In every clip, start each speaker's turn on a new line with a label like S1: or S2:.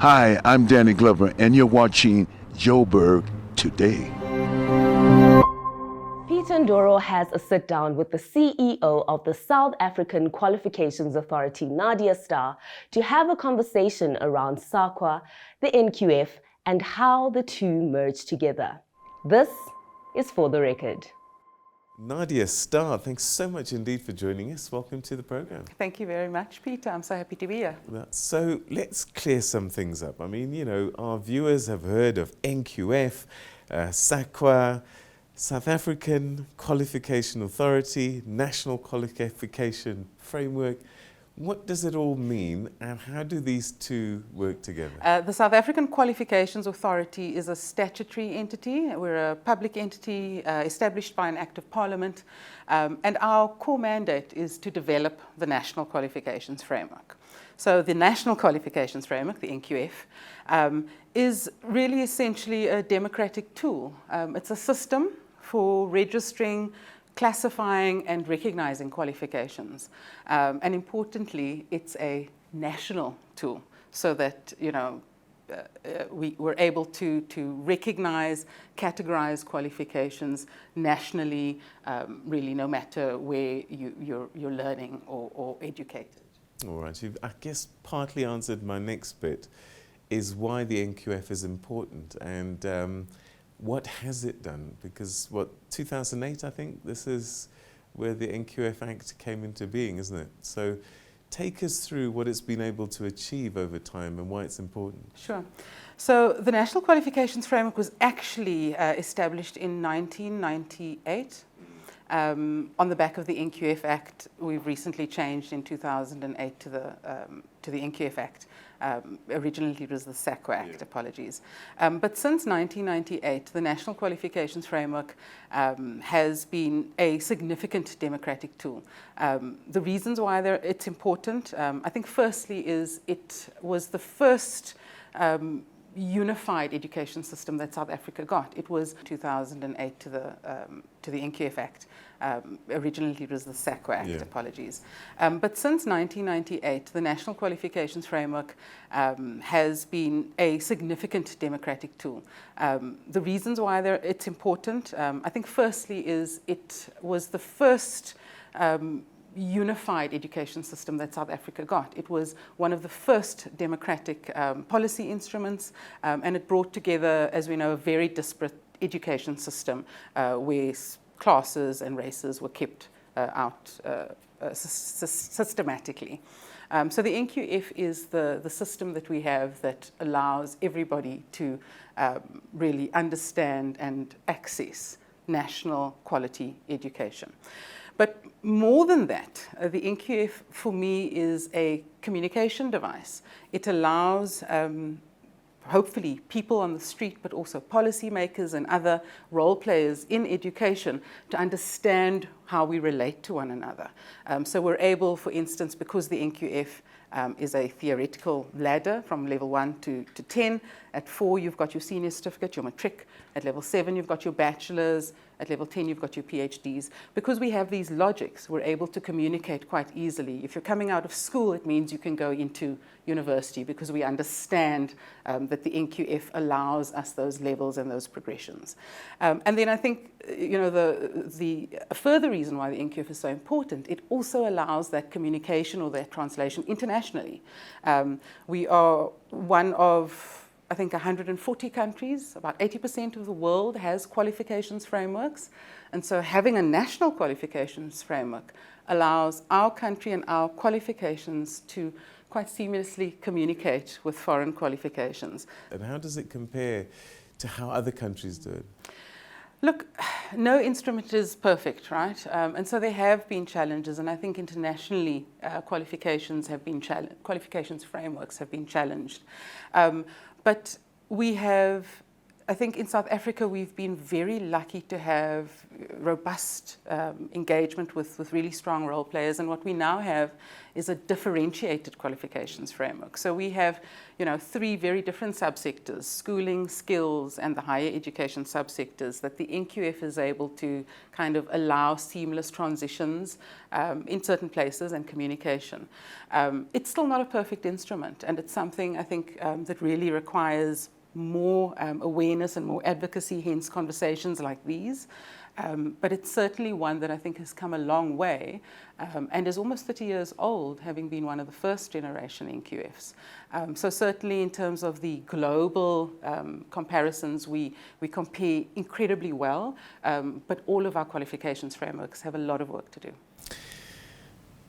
S1: Hi, I'm Danny Glover, and you're watching Joburg Today.
S2: Peter Ndoro has a sit-down with the CEO of the South African Qualifications Authority, Nadia Starr, to have a conversation around SAQA, the NQF, and how the two merge together. This is For the Record.
S3: Nadia Starr, thanks so much indeed for joining us. Welcome to the program.
S4: Thank you very much, Peter. I'm so happy to be here.
S3: So let's clear some things up. I mean, you know, our viewers have heard of NQF, SAQA, South African Qualification Authority, National Qualification Framework. What does it all mean, and how do these two work together?
S4: The South African Qualifications Authority is a statutory entity. We're a public entity established by an Act of Parliament, and our core mandate is to develop the National Qualifications Framework. So the National Qualifications Framework, the NQF, is really essentially a democratic tool. It's a system for registering, classifying and recognizing qualifications. And importantly, it's a national tool so that, you know, we're able to recognize, categorize qualifications nationally, really no matter where you're learning or educated.
S3: All right, you've, I guess, partly answered my next bit, is why the NQF is important, and what has it done? Because, 2008, I think, this is where the NQF Act came into being, isn't it? So take us through what it's been able to achieve over time and why it's important.
S4: Sure. So the National Qualifications Framework was actually established in 1998. On the back of the NQF Act. We've recently changed in 2008 to the NQF Act. Originally it was the SAQA Act, yeah. Apologies. But since 1998, the National Qualifications Framework has been a significant democratic tool. The reasons why it's important, I think firstly is it was the first unified education system that South Africa got. It was 2008 to the NQF Act. Originally it was the SAQA Act, yeah. Apologies. But since 1998, the National Qualifications Framework has been a significant democratic tool. The reasons why it's important, I think firstly is it was the first unified education system that South Africa got. It was one of the first democratic policy instruments, and it brought together, as we know, a very disparate education system where classes and races were kept out systematically. So the NQF is the system that we have that allows everybody to really understand and access national quality education. But more than that, the NQF for me is a communication device. It allows hopefully people on the street, but also policymakers and other role players in education to understand how we relate to one another. So we're able, for instance, because the NQF is a theoretical ladder from level 1 to 10. At 4, you've got your senior certificate, your matric. At level 7, you've got your bachelor's. At level 10, you've got your PhDs. Because we have these logics, we're able to communicate quite easily. If you're coming out of school, it means you can go into university because we understand that the NQF allows us those levels and those progressions. And then I think, you know, the further reason why the NQF is so important, it also allows that communication or that translation internationally. We are one of, I think, 140 countries. About 80% of the world has qualifications frameworks. And so having a national qualifications framework allows our country and our qualifications to quite seamlessly communicate with foreign qualifications.
S3: And how does it compare to how other countries do it?
S4: Look, no instrument is perfect, right? And so there have been challenges, and I think internationally qualifications frameworks have been challenged. But we have I think in South Africa we've been very lucky to have robust engagement with really strong role players, and what we now have is a differentiated qualifications framework. So we have, you know, 3 very different subsectors: schooling, skills, and the higher education subsectors, that the NQF is able to kind of allow seamless transitions in certain places and communication. It's still not a perfect instrument, and it's something I think that really requires more awareness and more advocacy, hence conversations like these. But it's certainly one that I think has come a long way and is almost 30 years old, having been one of the first generation NQFs. So certainly in terms of the global comparisons, we compare incredibly well, but all of our qualifications frameworks have a lot of work to do.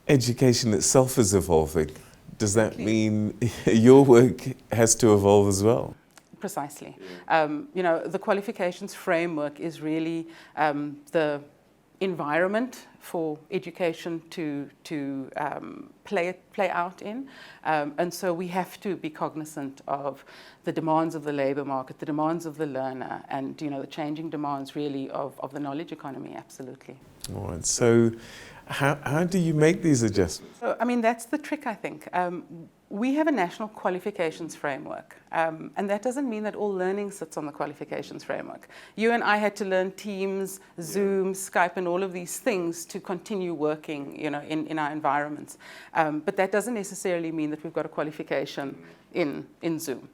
S3: Education itself is evolving. Does that mean your work has to evolve as well?
S4: Precisely. You know, the qualifications framework is really the environment for education to play out in, and so we have to be cognizant of the demands of the labour market, the demands of the learner, and, you know, the changing demands really of the knowledge economy. Absolutely.
S3: All right. So how do you make these adjustments?
S4: So, I mean, that's the trick, I think. We have a national qualifications framework, and that doesn't mean that all learning sits on the qualifications framework. You and I had to learn Teams, Zoom, Skype, and all of these things to continue working, you know, in our environments. But that doesn't necessarily mean that we've got a qualification in Zoom.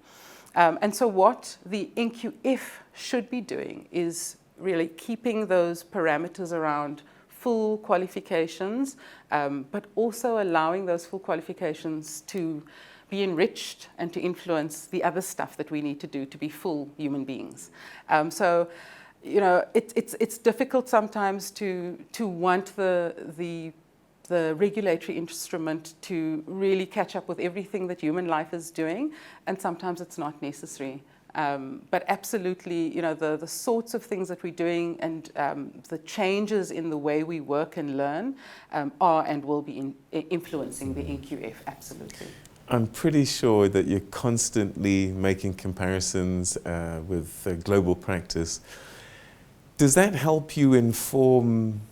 S4: And so what the NQF should be doing is really keeping those parameters around full qualifications, but also allowing those full qualifications to be enriched and to influence the other stuff that we need to do to be full human beings. So, you know, it's difficult sometimes to want the regulatory instrument to really catch up with everything that human life is doing, and sometimes it's not necessary. But absolutely, you know, the sorts of things that we're doing and the changes in the way we work and learn are and will be influencing the NQF, absolutely.
S3: I'm pretty sure that you're constantly making comparisons with global practice. Does that help you inform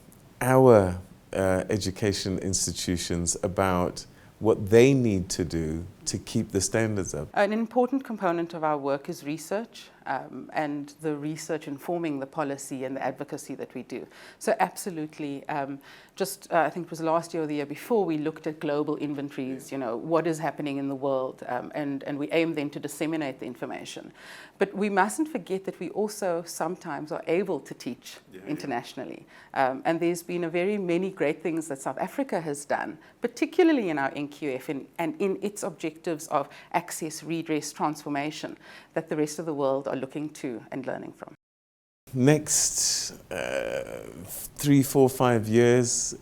S3: our education institutions about what they need to do to keep the standards up?
S4: An important component of our work is research, and the research informing the policy and the advocacy that we do. So absolutely, I think it was last year or the year before, we looked at global inventories, you know, what is happening in the world, and we aim then to disseminate the information. But we mustn't forget that we also sometimes are able to teach internationally. And there's been many great things that South Africa has done, particularly in our NQF and in its objectives of access, redress, transformation, that the rest of the world are looking to and learning from.
S3: Next 3, 4, 5 years,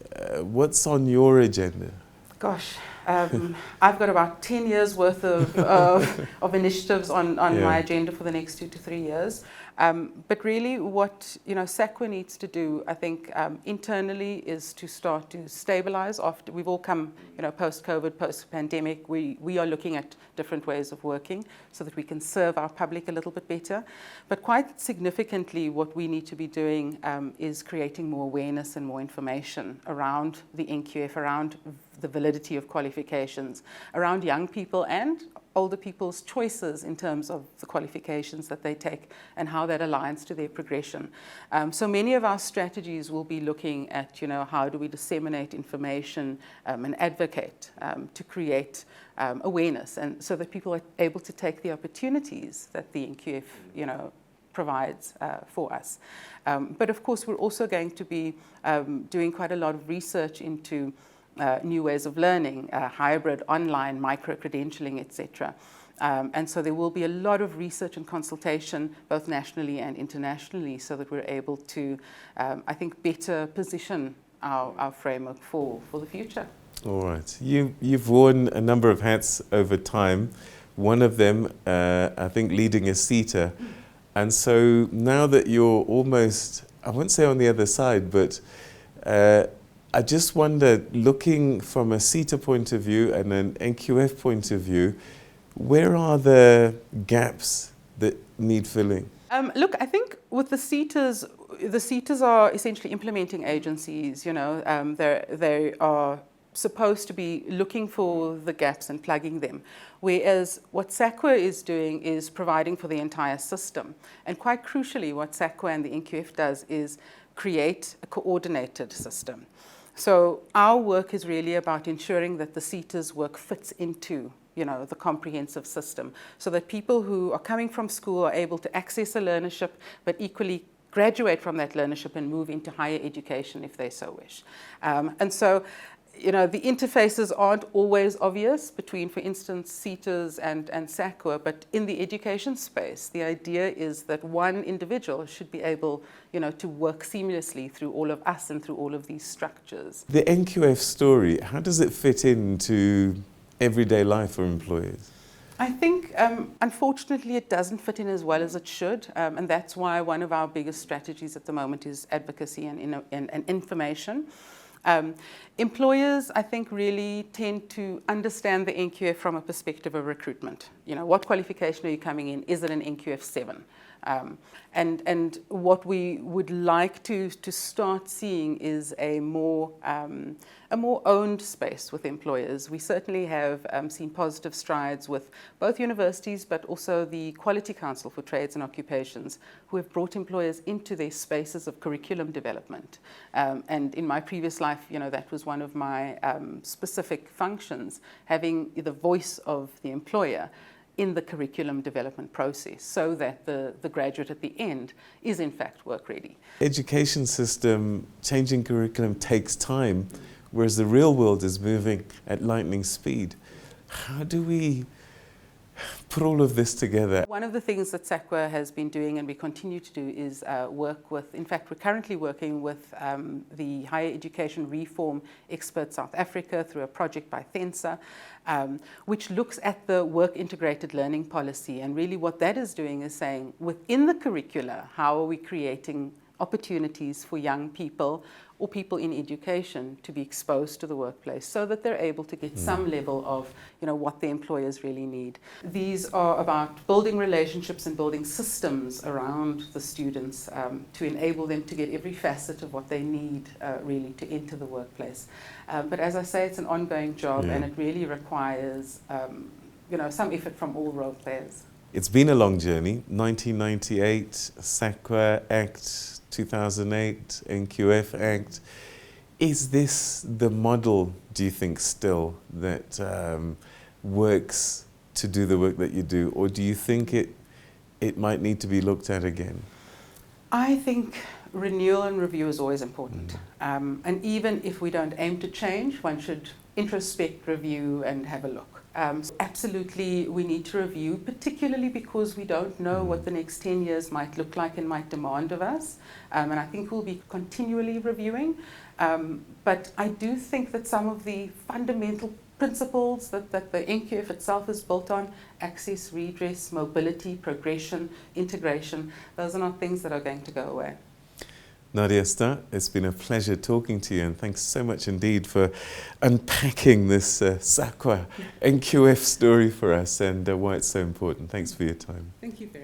S3: what's on your agenda?
S4: Gosh, I've got about 10 years worth of initiatives on my agenda for the next 2 to 3 years. But really what, you know, SAQA needs to do, I think, internally is to start to stabilize after we've all come, you know, post-COVID, post-pandemic. We are looking at different ways of working so that we can serve our public a little bit better. But quite significantly, what we need to be doing is creating more awareness and more information around the NQF, around the validity of qualifications, around young people and older people's choices in terms of the qualifications that they take and how that aligns to their progression. So many of our strategies will be looking at, you know, how do we disseminate information and advocate to create awareness, and so that people are able to take the opportunities that the NQF, you know, provides for us. But of course, we're also going to be doing quite a lot of research into new ways of learning, hybrid, online, micro-credentialing, etc. And so there will be a lot of research and consultation, both nationally and internationally, so that we're able to, I think, better position our framework for the future.
S3: All right. You've worn a number of hats over time. One of them, I think, leading a SETA. And so now that you're almost, I won't say on the other side, but I just wonder, looking from a SETA point of view and an NQF point of view, where are the gaps that need filling?
S4: Look, I think with the SETAs are essentially implementing agencies. They are supposed to be looking for the gaps and plugging them, whereas what SAQA is doing is providing for the entire system. And quite crucially, what SAQA and the NQF does is create a coordinated system. So our work is really about ensuring that the SETA's work fits into the comprehensive system, so that people who are coming from school are able to access a learnership, but equally graduate from that learnership and move into higher education if they so wish. And so, the interfaces aren't always obvious between, for instance, SETAs and SAQA, but in the education space, the idea is that one individual should be able, to work seamlessly through all of us and through all of these structures.
S3: The NQF story, how does it fit into everyday life for employers?
S4: I think, unfortunately, it doesn't fit in as well as it should, and that's why one of our biggest strategies at the moment is advocacy and information. Employers, I think, really tend to understand the NQF from a perspective of recruitment. What qualification are you coming in? Is it an NQF 7? And what we would like to start seeing is a more owned space with employers. We certainly have seen positive strides with both universities, but also the Quality Council for Trades and Occupations, who have brought employers into their spaces of curriculum development. And in my previous life, that was one of my specific functions, having the voice of the employer in the curriculum development process, so that the graduate at the end is in fact work ready.
S3: Education system, changing curriculum takes time, whereas the real world is moving at lightning speed. How do we put all of this together?
S4: One of the things that SAQA has been doing, and we continue to do, is work with, in fact, we're currently working with the Higher Education Reform Expert South Africa through a project by FENSA, which looks at the work integrated learning policy. And really what that is doing is saying, within the curricula, how are we creating opportunities for young people or people in education to be exposed to the workplace, so that they're able to get some level of what the employers really need. These are about building relationships and building systems around the students to enable them to get every facet of what they need really to enter the workplace. But as I say, it's an ongoing job, and it really requires some effort from all role players.
S3: It's been a long journey. 1998, SAQA Act, 2008, NQF Act. Is this the model, do you think, still, that works to do the work that you do? Or do you think it might need to be looked at again?
S4: I think renewal and review is always important. And even if we don't aim to change, one should introspect, review, and have a look. So absolutely, we need to review, particularly because we don't know what the next 10 years might look like and might demand of us. And I think we'll be continually reviewing. But I do think that some of the fundamental principles that the NQF itself is built on, access, redress, mobility, progression, integration, those are not things that are going to go away.
S3: Nadia Starr, it's been a pleasure talking to you, and thanks so much indeed for unpacking this SAQA NQF story for us and why it's so important. Thanks for your time.
S4: Thank you very much.